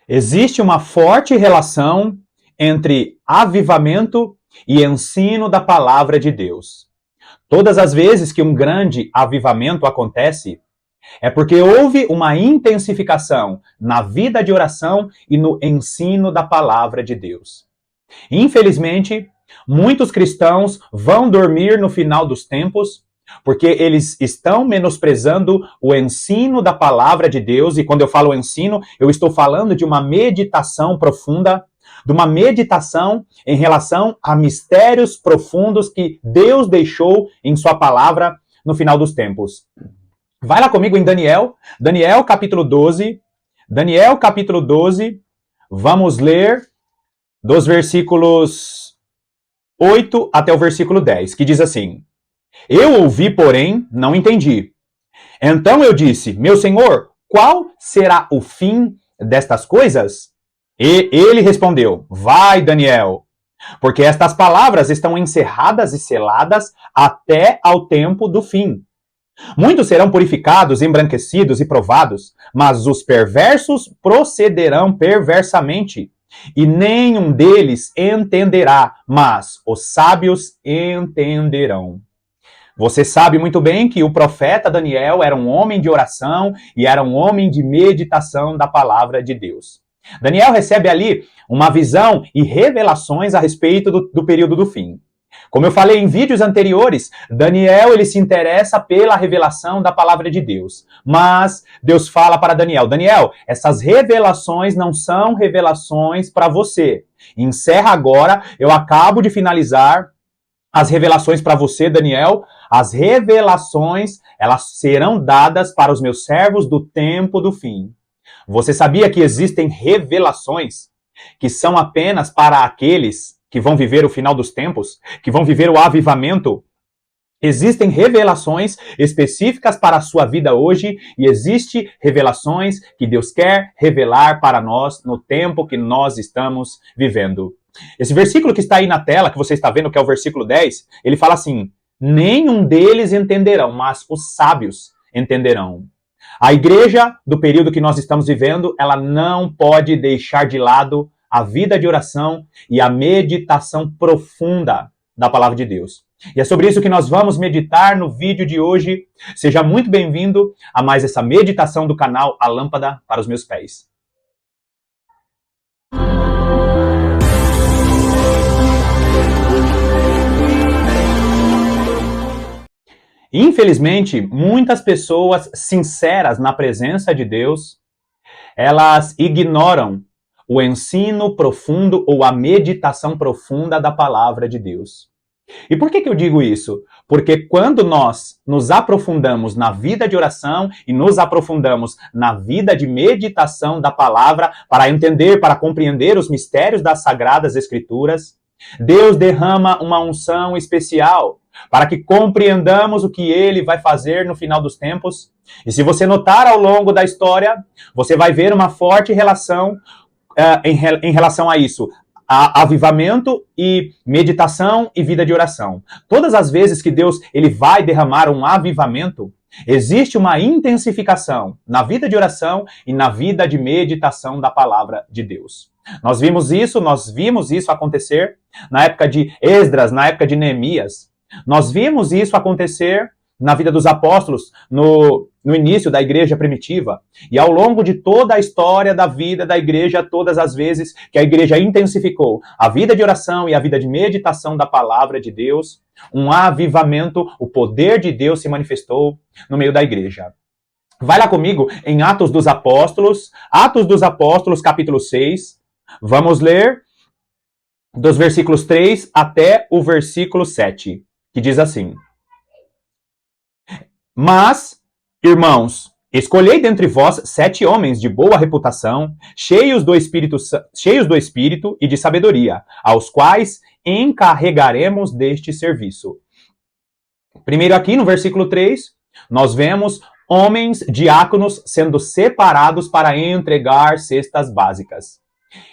Existe uma forte relação entre avivamento e ensino da palavra de Deus. Todas as vezes que um grande avivamento acontece, é porque houve uma intensificação na vida de oração e no ensino da palavra de Deus. Infelizmente, muitos cristãos vão dormir no final dos tempos porque eles estão menosprezando o ensino da palavra de Deus, e quando eu falo ensino, eu estou falando de uma meditação profunda, de uma meditação em relação a mistérios profundos que Deus deixou em sua palavra no final dos tempos. Vai lá comigo em Daniel capítulo 12. Daniel capítulo 12, vamos ler dos versículos 8 até o versículo 10, que diz assim: Eu ouvi, porém, não entendi. Então eu disse: Meu senhor, qual será o fim destas coisas? E ele respondeu: Vai, Daniel, porque estas palavras estão encerradas e seladas até ao tempo do fim. Muitos serão purificados, embranquecidos e provados, mas os perversos procederão perversamente, e nenhum deles entenderá, mas os sábios entenderão. Você sabe muito bem que o profeta Daniel era um homem de oração e era um homem de meditação da palavra de Deus. Daniel recebe ali uma visão e revelações a respeito do período do fim. Como eu falei em vídeos anteriores, Daniel ele se interessa pela revelação da palavra de Deus. Mas Deus fala para Daniel: Daniel, essas revelações não são revelações para você. Encerra agora, eu acabo de finalizar as revelações para você, Daniel. As revelações, elas serão dadas para os meus servos do tempo do fim. Você sabia que existem revelações que são apenas para aqueles que vão viver o final dos tempos, que vão viver o avivamento? Existem revelações específicas para a sua vida hoje e existem revelações que Deus quer revelar para nós no tempo que nós estamos vivendo. Esse versículo que está aí na tela, que você está vendo, que é o versículo 10, ele fala assim: nenhum deles entenderão, mas os sábios entenderão. A igreja do período que nós estamos vivendo, ela não pode deixar de lado a vida de oração e a meditação profunda da palavra de Deus. E é sobre isso que nós vamos meditar no vídeo de hoje. Seja muito bem-vindo a mais essa meditação do canal A Lâmpada para os Meus Pés. Infelizmente, muitas pessoas sinceras na presença de Deus, elas ignoram o ensino profundo ou a meditação profunda da palavra de Deus. E por que eu digo isso? Porque quando nós nos aprofundamos na vida de oração e nos aprofundamos na vida de meditação da palavra para entender, para compreender os mistérios das Sagradas Escrituras, Deus derrama uma unção especial para que compreendamos o que Ele vai fazer no final dos tempos. E se você notar ao longo da história, você vai ver uma forte relação em relação a isso. A avivamento e meditação e vida de oração. Todas as vezes que Deus ele vai derramar um avivamento, existe uma intensificação na vida de oração e na vida de meditação da palavra de Deus. Nós vimos isso acontecer na época de Esdras, na época de Neemias. Nós vimos isso acontecer na vida dos apóstolos, no início da igreja primitiva. E ao longo de toda a história da vida da igreja, todas as vezes que a igreja intensificou a vida de oração e a vida de meditação da palavra de Deus, um avivamento, o poder de Deus se manifestou no meio da igreja. Vai lá comigo em Atos dos Apóstolos, capítulo 6. Vamos ler dos versículos 3 até o versículo 7, que diz assim: Mas, irmãos, escolhei dentre vós 7 homens de boa reputação, cheios do Espírito e de sabedoria, aos quais encarregaremos deste serviço. Primeiro aqui no versículo 3, nós vemos homens diáconos sendo separados para entregar cestas básicas.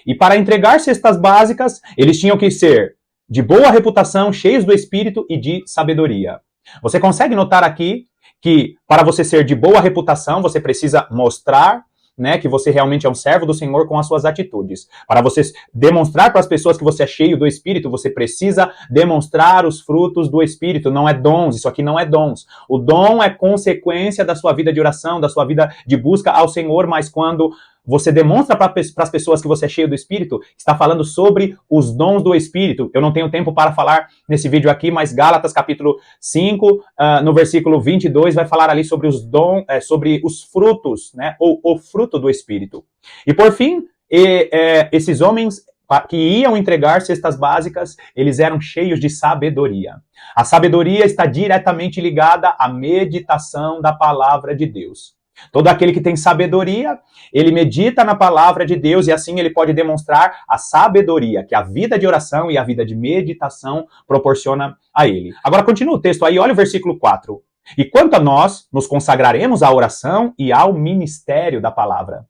E para entregar cestas básicas, eles tinham que ser de boa reputação, cheios do Espírito e de sabedoria. Você consegue notar aqui que para você ser de boa reputação, você precisa mostrar né, que você realmente é um servo do Senhor com as suas atitudes. Para você demonstrar para as pessoas que você é cheio do Espírito, você precisa demonstrar os frutos do Espírito. Não é dons, isso aqui não é dons. O dom é consequência da sua vida de oração, da sua vida de busca ao Senhor, mas quando você demonstra para as pessoas que você é cheio do Espírito, está falando sobre os dons do Espírito. Eu não tenho tempo para falar nesse vídeo aqui, mas Gálatas capítulo 5, no versículo 22, vai falar ali sobre os dons, sobre os frutos, né, ou o fruto do Espírito. E por fim, esses homens que iam entregar cestas básicas, eles eram cheios de sabedoria. A sabedoria está diretamente ligada à meditação da palavra de Deus. Todo aquele que tem sabedoria, ele medita na palavra de Deus e assim ele pode demonstrar a sabedoria que a vida de oração e a vida de meditação proporciona a ele. Agora continua o texto aí, olha o versículo 4. E quanto a nós, nos consagraremos à oração e ao ministério da palavra.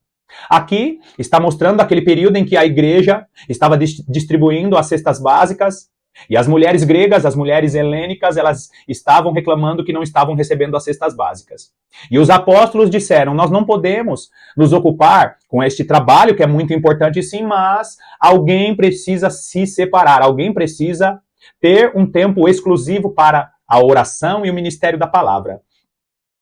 Aqui está mostrando aquele período em que a igreja estava distribuindo as cestas básicas e as mulheres gregas, as mulheres helênicas, elas estavam reclamando que não estavam recebendo as cestas básicas. E os apóstolos disseram, nós não podemos nos ocupar com este trabalho, que é muito importante sim, mas alguém precisa se separar, alguém precisa ter um tempo exclusivo para a oração e o ministério da palavra.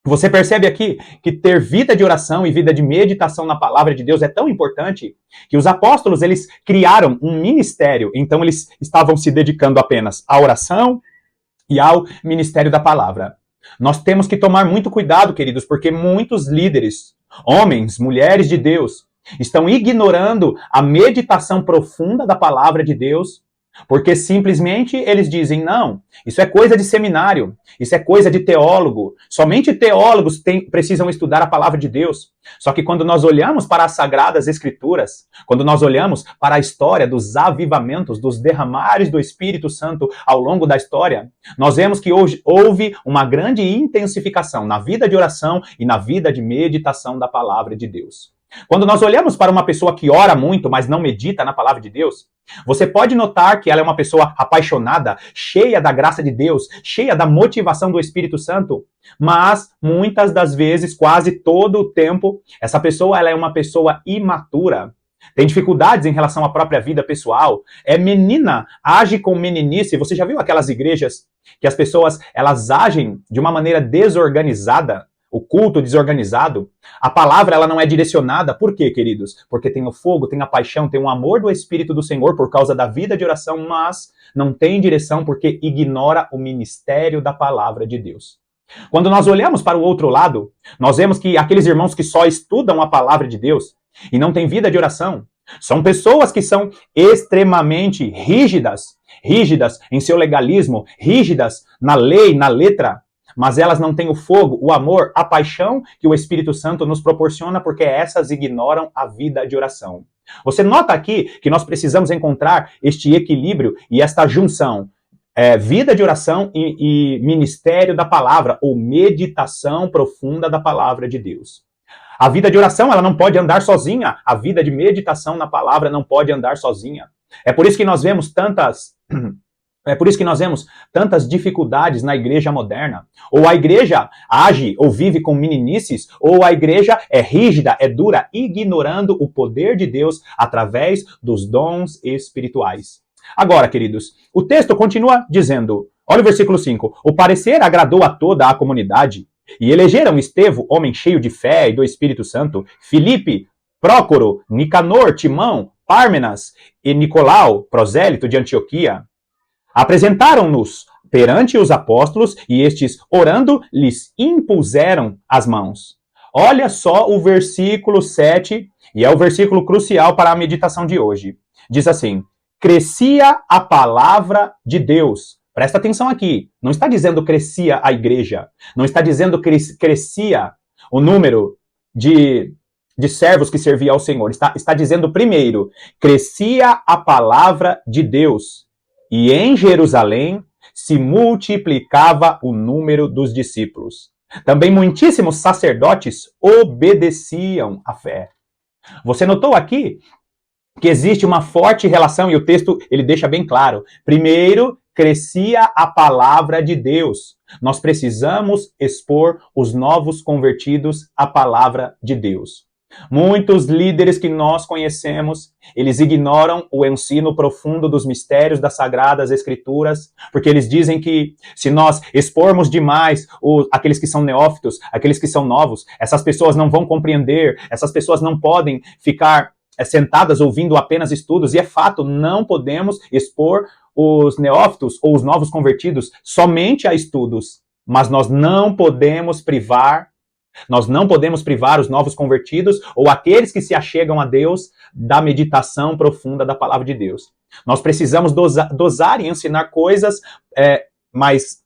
Você percebe aqui que ter vida de oração e vida de meditação na palavra de Deus é tão importante que os apóstolos, eles criaram um ministério, então eles estavam se dedicando apenas à oração e ao ministério da palavra. Nós temos que tomar muito cuidado, queridos, porque muitos líderes, homens, mulheres de Deus, estão ignorando a meditação profunda da palavra de Deus, porque simplesmente eles dizem, não, isso é coisa de seminário, isso é coisa de teólogo, somente teólogos precisam estudar a palavra de Deus. Só que quando nós olhamos para as Sagradas Escrituras, quando nós olhamos para a história dos avivamentos, dos derramares do Espírito Santo ao longo da história, nós vemos que hoje houve uma grande intensificação na vida de oração e na vida de meditação da palavra de Deus. Quando nós olhamos para uma pessoa que ora muito, mas não medita na palavra de Deus, você pode notar que ela é uma pessoa apaixonada, cheia da graça de Deus, cheia da motivação do Espírito Santo, mas muitas das vezes, quase todo o tempo, essa pessoa ela é uma pessoa imatura, tem dificuldades em relação à própria vida pessoal, é menina, age com meninice. Você já viu aquelas igrejas que as pessoas elas agem de uma maneira desorganizada? O culto desorganizado, a palavra ela não é direcionada. Por quê, queridos? Porque tem o fogo, tem a paixão, tem o amor do Espírito do Senhor por causa da vida de oração, mas não tem direção porque ignora o ministério da palavra de Deus. Quando nós olhamos para o outro lado, nós vemos que aqueles irmãos que só estudam a palavra de Deus e não têm vida de oração, são pessoas que são extremamente rígidas em seu legalismo, rígidas na lei, na letra, mas elas não têm o fogo, o amor, a paixão que o Espírito Santo nos proporciona, porque essas ignoram a vida de oração. Você nota aqui que nós precisamos encontrar este equilíbrio e esta junção, vida de oração e ministério da palavra, ou meditação profunda da palavra de Deus. A vida de oração ela não pode andar sozinha, a vida de meditação na palavra não pode andar sozinha. É por isso que nós vemos tantas dificuldades na igreja moderna. Ou a igreja age ou vive com meninices, ou a igreja é rígida, é dura, ignorando o poder de Deus através dos dons espirituais. Agora, queridos, o texto continua dizendo, olha o versículo 5, o parecer agradou a toda a comunidade, e elegeram Estevão, homem cheio de fé e do Espírito Santo, Filipe, Prócoro, Nicanor, Timão, Pármenas e Nicolau, prosélito de Antioquia. Apresentaram-nos perante os apóstolos e estes, orando, lhes impuseram as mãos. Olha só o versículo 7, e é o versículo crucial para a meditação de hoje. Diz assim, crescia a palavra de Deus. Presta atenção aqui, não está dizendo crescia a igreja, não está dizendo crescia o número de servos que serviam ao Senhor. Está dizendo primeiro, crescia a palavra de Deus. E em Jerusalém se multiplicava o número dos discípulos. Também muitíssimos sacerdotes obedeciam à fé. Você notou aqui que existe uma forte relação, e o texto ele deixa bem claro. Primeiro, crescia a palavra de Deus. Nós precisamos expor os novos convertidos à palavra de Deus. Muitos líderes que nós conhecemos, eles ignoram o ensino profundo dos mistérios das Sagradas Escrituras, porque eles dizem que se nós expormos demais aqueles que são neófitos, aqueles que são novos, essas pessoas não vão compreender, essas pessoas não podem ficar sentadas ouvindo apenas estudos, e é fato, não podemos expor os neófitos ou os novos convertidos somente a estudos, mas nós não podemos privar os novos convertidos ou aqueles que se achegam a Deus da meditação profunda da palavra de Deus. Nós precisamos dosar e ensinar coisas mais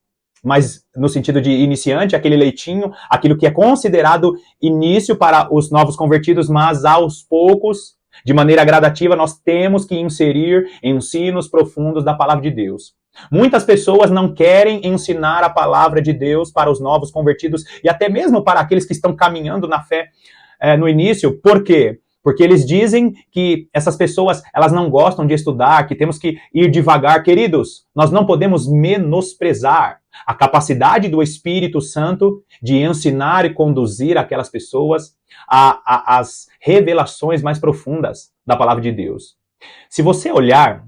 no sentido de iniciante, aquele leitinho, aquilo que é considerado início para os novos convertidos, mas aos poucos, de maneira gradativa, nós temos que inserir ensinos profundos da palavra de Deus. Muitas pessoas não querem ensinar a palavra de Deus para os novos convertidos e até mesmo para aqueles que estão caminhando na fé no início. Por quê? Porque eles dizem que essas pessoas, elas não gostam de estudar, que temos que ir devagar. Queridos, nós não podemos menosprezar a capacidade do Espírito Santo de ensinar e conduzir aquelas pessoas às revelações mais profundas da palavra de Deus. Se você olhar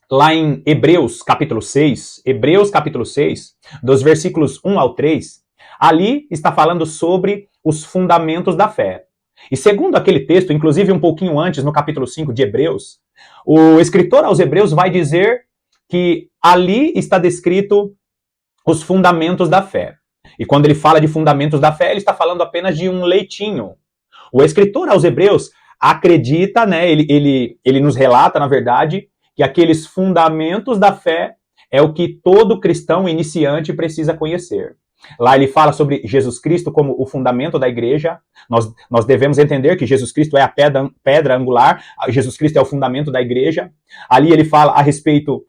lá em Hebreus capítulo 6, dos versículos 1 ao 3, ali está falando sobre os fundamentos da fé. E segundo aquele texto, inclusive um pouquinho antes, no capítulo 5 de Hebreus, o escritor aos Hebreus vai dizer que ali está descrito os fundamentos da fé. E quando ele fala de fundamentos da fé, ele está falando apenas de um leitinho. O escritor aos Hebreus acredita, né, ele nos relata, na verdade, que aqueles fundamentos da fé é o que todo cristão iniciante precisa conhecer. Lá ele fala sobre Jesus Cristo como o fundamento da igreja. Nós devemos entender que Jesus Cristo é a pedra angular, Jesus Cristo é o fundamento da igreja. Ali ele fala a respeito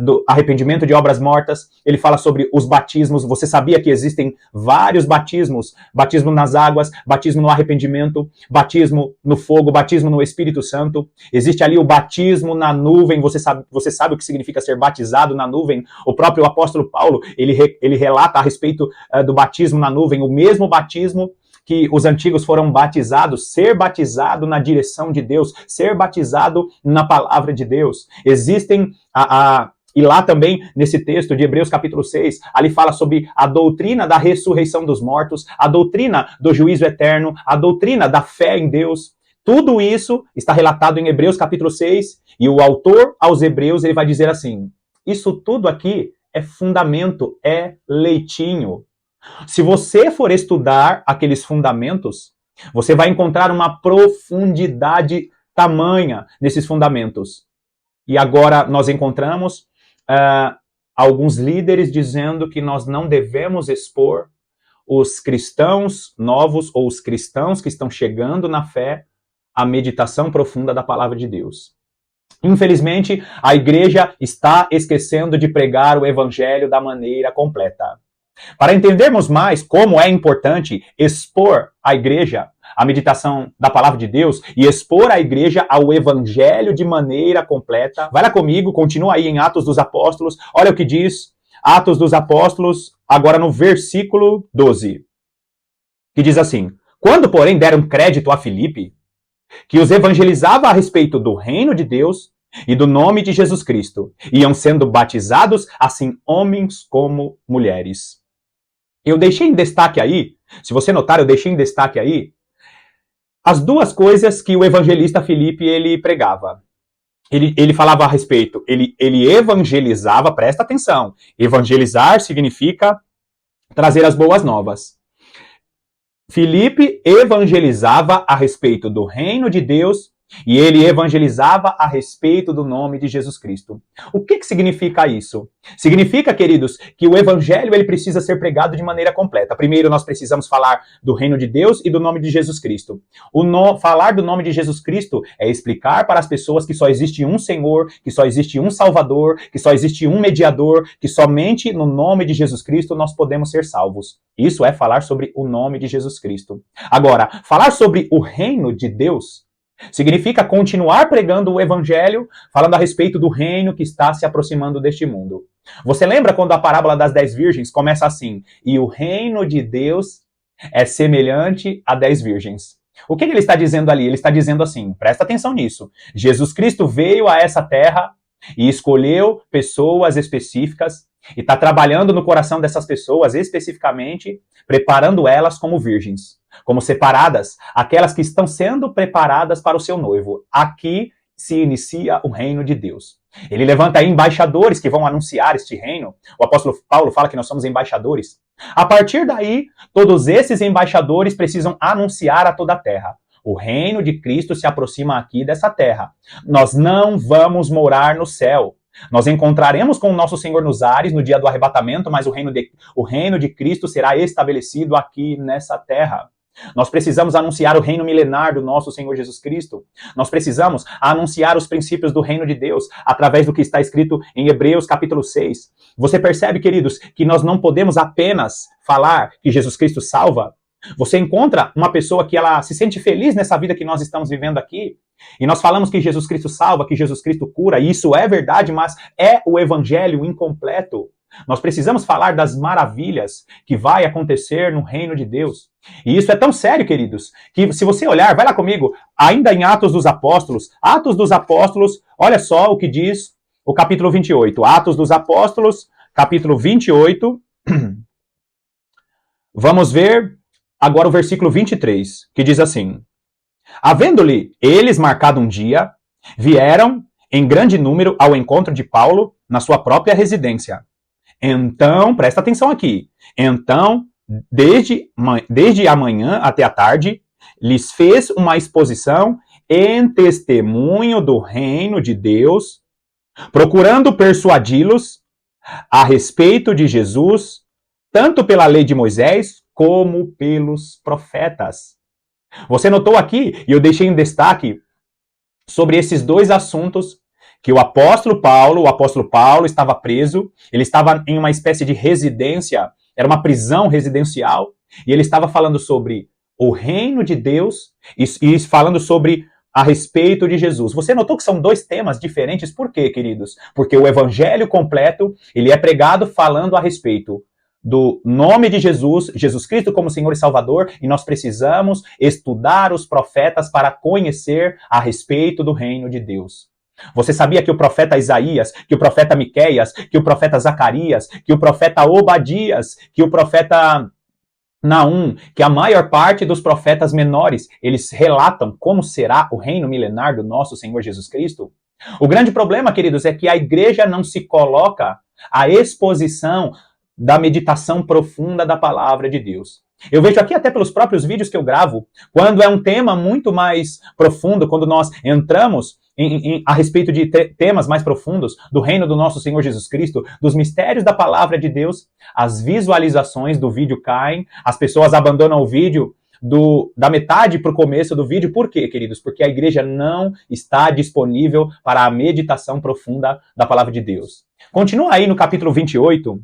do arrependimento de obras mortas, ele fala sobre os batismos. Você sabia que existem vários batismos? Batismo nas águas, batismo no arrependimento, batismo no fogo, batismo no Espírito Santo. Existe ali o batismo na nuvem. Você sabe o que significa ser batizado na nuvem? O próprio apóstolo Paulo, ele relata a respeito do batismo na nuvem, o mesmo batismo que os antigos foram batizados, ser batizado na direção de Deus, ser batizado na palavra de Deus. Existem e lá também, nesse texto de Hebreus capítulo 6, ali fala sobre a doutrina da ressurreição dos mortos, a doutrina do juízo eterno, a doutrina da fé em Deus. Tudo isso está relatado em Hebreus capítulo 6, e o autor aos Hebreus, ele vai dizer assim, isso tudo aqui é fundamento, é leitinho. Se você for estudar aqueles fundamentos, você vai encontrar uma profundidade tamanha nesses fundamentos. E agora nós encontramos alguns líderes dizendo que nós não devemos expor os cristãos novos ou os cristãos que estão chegando na fé à meditação profunda da palavra de Deus. Infelizmente, a igreja está esquecendo de pregar o evangelho da maneira completa. Para entendermos mais como é importante expor à igreja a meditação da palavra de Deus e expor a igreja ao evangelho de maneira completa, vai lá comigo, continua aí em Atos dos Apóstolos, olha o que diz Atos dos Apóstolos, agora no versículo 12, que diz assim, quando, porém, deram crédito a Filipe, que os evangelizava a respeito do reino de Deus e do nome de Jesus Cristo, iam sendo batizados, assim, homens como mulheres. Eu deixei em destaque aí, se você notar, eu deixei em destaque aí, as duas coisas que o evangelista Filipe, ele pregava. Ele falava a respeito, ele evangelizava, presta atenção, evangelizar significa trazer as boas novas. Filipe evangelizava a respeito do reino de Deus e ele evangelizava a respeito do nome de Jesus Cristo. O que significa isso? Significa, queridos, que o evangelho ele precisa ser pregado de maneira completa. Primeiro, nós precisamos falar do reino de Deus e do nome de Jesus Cristo. Falar do nome de Jesus Cristo é explicar para as pessoas que só existe um Senhor, que só existe um Salvador, que só existe um mediador, que somente no nome de Jesus Cristo nós podemos ser salvos. Isso é falar sobre o nome de Jesus Cristo. Agora, falar sobre o reino de Deus significa continuar pregando o evangelho, falando a respeito do reino que está se aproximando deste mundo. Você lembra quando a parábola das 10 virgens começa assim? E o reino de Deus é semelhante a 10 virgens. O que ele está dizendo ali? Ele está dizendo assim, presta atenção nisso. Jesus Cristo veio a essa terra e escolheu pessoas específicas e está trabalhando no coração dessas pessoas especificamente, preparando elas como virgens, como separadas, aquelas que estão sendo preparadas para o seu noivo. Aqui se inicia o reino de Deus. Ele levanta aí embaixadores que vão anunciar este reino. O apóstolo Paulo fala que nós somos embaixadores. A partir daí, todos esses embaixadores precisam anunciar a toda a terra. O reino de Cristo se aproxima aqui dessa terra. Nós não vamos morar no céu. Nós encontraremos com o nosso Senhor nos ares no dia do arrebatamento, mas o reino de Cristo será estabelecido aqui nessa terra. Nós precisamos anunciar o reino milenar do nosso Senhor Jesus Cristo. Nós precisamos anunciar os princípios do reino de Deus através do que está escrito em Hebreus capítulo 6. Você percebe, queridos, que nós não podemos apenas falar que Jesus Cristo salva. Você encontra uma pessoa que ela se sente feliz nessa vida que nós estamos vivendo aqui, e nós falamos que Jesus Cristo salva, que Jesus Cristo cura, e isso é verdade, mas é o evangelho incompleto. Nós precisamos falar das maravilhas que vai acontecer no reino de Deus. E isso é tão sério, queridos, que se você olhar, vai lá comigo, ainda em Atos dos Apóstolos, olha só o que diz o capítulo 28. Atos dos Apóstolos, capítulo 28. Vamos ver agora o versículo 23, que diz assim: havendo-lhe eles marcado um dia, vieram em grande número ao encontro de Paulo na sua própria residência. Então, presta atenção aqui. Então, desde a manhã até a tarde, lhes fez uma exposição em testemunho do reino de Deus, procurando persuadi-los a respeito de Jesus, tanto pela lei de Moisés como pelos profetas. Você notou aqui, e eu deixei em destaque, sobre esses dois assuntos, que o apóstolo Paulo estava preso, ele estava em uma espécie de residência, era uma prisão residencial, e ele estava falando sobre o reino de Deus e falando sobre a respeito de Jesus. Você notou que são dois temas diferentes? Por quê, queridos? Porque o evangelho completo, ele é pregado falando a respeito do nome de Jesus, Jesus Cristo como Senhor e Salvador, e nós precisamos estudar os profetas para conhecer a respeito do reino de Deus. Você sabia que o profeta Isaías, que o profeta Miqueias, que o profeta Zacarias, que o profeta Obadias, que o profeta Naum, que a maior parte dos profetas menores, eles relatam como será o reino milenar do nosso Senhor Jesus Cristo? O grande problema, queridos, é que a igreja não se coloca à exposição da meditação profunda da palavra de Deus. Eu vejo aqui até pelos próprios vídeos que eu gravo, quando é um tema muito mais profundo, quando nós entramos a respeito de temas mais profundos do reino do nosso Senhor Jesus Cristo, dos mistérios da palavra de Deus, as visualizações do vídeo caem, as pessoas abandonam o vídeo da metade para o começo do vídeo. Por quê, queridos? Porque a igreja não está disponível para a meditação profunda da palavra de Deus. Continua aí no capítulo 28,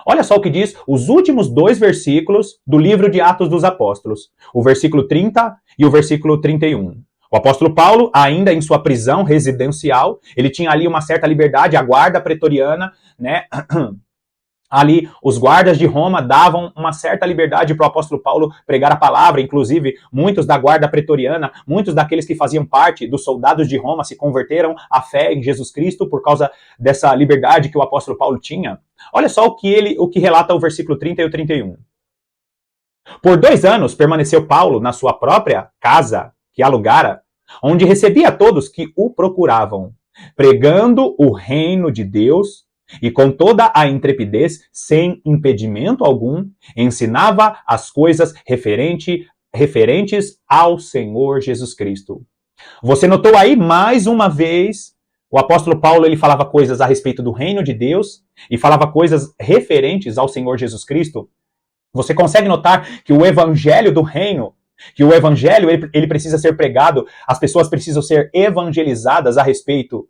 olha só o que diz os últimos dois versículos do livro de Atos dos Apóstolos, o versículo 30 e o versículo 31. O apóstolo Paulo, ainda em sua prisão residencial, ele tinha ali uma certa liberdade, a guarda pretoriana, né? Ali, os guardas de Roma davam uma certa liberdade para o apóstolo Paulo pregar a palavra, inclusive muitos da guarda pretoriana, muitos daqueles que faziam parte dos soldados de Roma se converteram à fé em Jesus Cristo por causa dessa liberdade que o apóstolo Paulo tinha. Olha só o que relata o versículo 30 e o 31. Por 2 anos permaneceu Paulo na sua própria casa, que alugara, onde recebia todos que o procuravam, pregando o reino de Deus, e com toda a intrepidez, sem impedimento algum, ensinava as coisas referentes ao Senhor Jesus Cristo. Você notou aí, mais uma vez, o apóstolo Paulo ele falava coisas a respeito do reino de Deus e falava coisas referentes ao Senhor Jesus Cristo. Você consegue notar que o evangelho do reino, que o evangelho ele precisa ser pregado, as pessoas precisam ser evangelizadas a respeito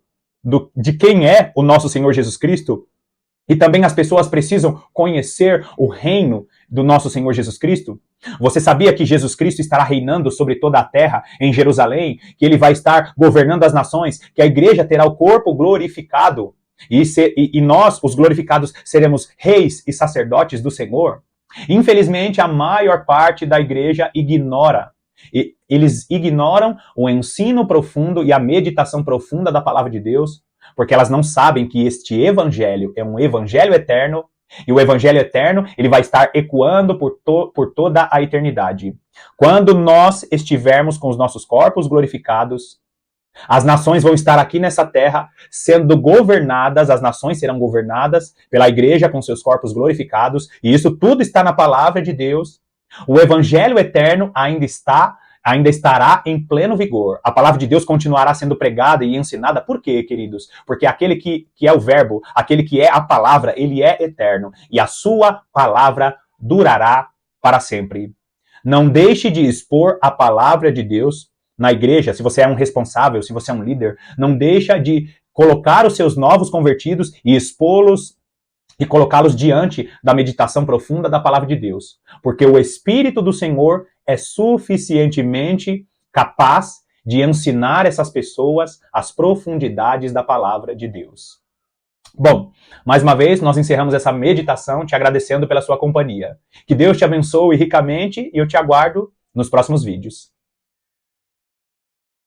de quem é o nosso Senhor Jesus Cristo, e também as pessoas precisam conhecer o reino do nosso Senhor Jesus Cristo. Você sabia que Jesus Cristo estará reinando sobre toda a terra, em Jerusalém, que ele vai estar governando as nações, que a igreja terá o corpo glorificado, e nós, os glorificados, seremos reis e sacerdotes do Senhor? Infelizmente, a maior parte da igreja ignora. Eles ignoram o ensino profundo e a meditação profunda da palavra de Deus, porque elas não sabem que este evangelho é um evangelho eterno, e o evangelho eterno ele vai estar ecoando por toda a eternidade. Quando nós estivermos com os nossos corpos glorificados, as nações vão estar aqui nessa terra sendo governadas, as nações serão governadas pela igreja com seus corpos glorificados, e isso tudo está na palavra de Deus. O evangelho eterno ainda estará em pleno vigor. A palavra de Deus continuará sendo pregada e ensinada. Por quê, queridos? Porque aquele que é o verbo, aquele que é a palavra, ele é eterno, e a sua palavra durará para sempre. Não deixe de expor a palavra de Deus na igreja. Se você é um responsável, se você é um líder, não deixa de colocar os seus novos convertidos e expô-los e colocá-los diante da meditação profunda da palavra de Deus. Porque o Espírito do Senhor é suficientemente capaz de ensinar essas pessoas as profundidades da palavra de Deus. Bom, mais uma vez, nós encerramos essa meditação te agradecendo pela sua companhia. Que Deus te abençoe ricamente e eu te aguardo nos próximos vídeos.